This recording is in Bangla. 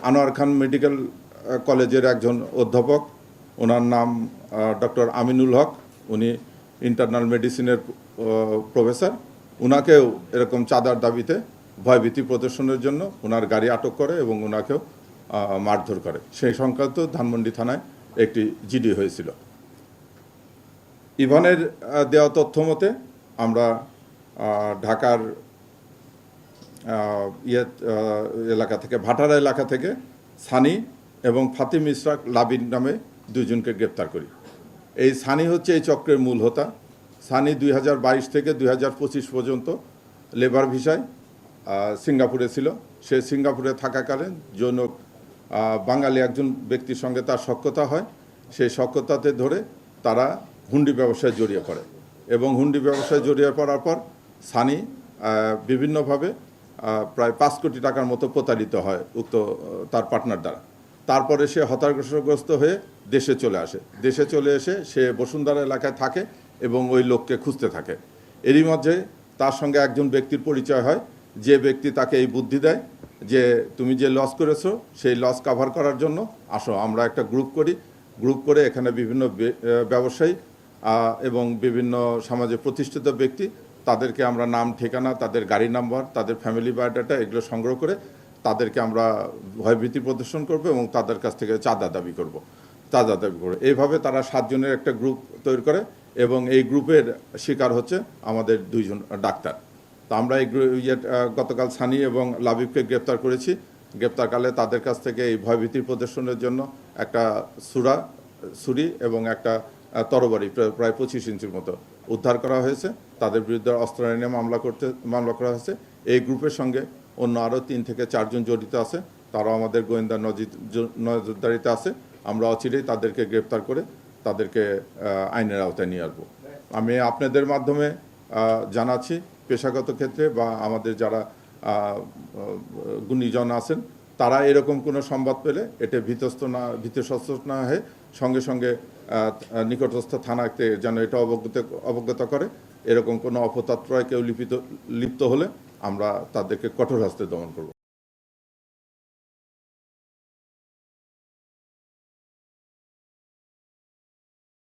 আনোয়ার খান মেডিকেল কলেজের একজন অধ্যাপক, ওনার নাম ডক্টর আমিনুল হক, উনি ইন্টারনাল মেডিসিনের প্রফেসর। ওনাকেও এরকম চাঁদার দাবিতে ভয়ভীতি প্রদর্শনের জন্য ওনার গাড়ি আটক করে এবং ওনাকেও মারধর করে। সেই সংক্রান্ত ধানমন্ডি থানায় একটি জিডি হয়েছিল। ইভানের দেওয়া তথ্য মতে আমরা ঢাকার এলাকা থেকে, ভাটারা এলাকা থেকে সানি এবং ফাতিম ইসরাক লাবিন নামে দুইজনকে গ্রেপ্তার করি। এই সানি হচ্ছে এই চক্রের মূল হোতা। সানি 2022 থেকে 2025 পর্যন্ত লেবার ভিসায় সিঙ্গাপুরে ছিল। সে সিঙ্গাপুরে থাকাকালীন জনক বাঙালি একজন ব্যক্তির সঙ্গে তার সখ্যতা হয়। সেই সখ্যতাতে ধরে তারা হুন্ডি ব্যবসায় জড়িয়ে পড়ে এবং হুন্ডি ব্যবসায় জড়িয়ে পড়ার পর সানি বিভিন্নভাবে প্রায় 5 কোটি টাকার মতো প্রতারিত হয় উক্ত তার পার্টনার দ্বারা। তারপরে সে হতাশাগ্রস্ত হয়ে দেশে চলে আসে। দেশে চলে এসে সে বসুন্ধরা এলাকায় থাকে এবং ওই লোককে খুঁজতে থাকে। এরই মধ্যে তার সঙ্গে একজন ব্যক্তির পরিচয় হয়, যে ব্যক্তি তাকে এই বুদ্ধি দেয় যে তুমি যে লস করেছো সেই লস কাভার করার জন্য আসো, আমরা একটা গ্রুপ করি। গ্রুপ করে এখানে বিভিন্ন ব্যবসায়ী এবং বিভিন্ন সমাজে প্রতিষ্ঠিত ব্যক্তি, তাদেরকে আমরা নাম, ঠিকানা, তাদের গাড়ি নাম্বার, তাদের ফ্যামিলি বায়োডাটা এগুলো সংগ্রহ করে তাদেরকে আমরা ভয়ভীতি প্রদর্শন করব এবং তাদের কাছ থেকে চাঁদা দাবি করব। এইভাবে তারা 7 জনের একটা গ্রুপ তৈরি করে এবং এই গ্রুপের শিকার হচ্ছে আমাদের 2 জন ডাক্তার। তা আমরা এই গতকাল সানি এবং লাবিবকে গ্রেপ্তার করেছি। গ্রেপ্তারকালে তাদের কাছ থেকে এই ভয়ভীতি প্রদর্শনের জন্য একটা ছুরি এবং একটা তরবারি প্রায় 25 ইঞ্চির মতো উদ্ধার করা হয়েছে। তাদের বিরুদ্ধে অস্ত্র আইনে মামলা করা হয়েছে। এই গ্রুপের সঙ্গে অন্য আরও 3 থেকে 4 জন জড়িত আছে, তারাও আমাদের গোয়েন্দা নজরদারিতে আছে। আমরা অচিরেই তাদেরকে গ্রেপ্তার করে তাদেরকে আইনের আওতায় নিয়ে আসবো। আমি আপনাদের মাধ্যমে জানাচ্ছি, পেশাগত ক্ষেত্রে বা আমাদের যারা গুণীজন আছেন, তারা এরকম কোনো সংবাদ পেলে এটা ভীতসস্ত্র না হয়ে সঙ্গে সঙ্গে নিকটস্থ থানাতে যেন এটা অবগত করে। এরকম কোনো অপতৎপ্রয় কেউ লিপ্ত হলে আমরা তাদেরকে কঠোর হস্তে দমন করব।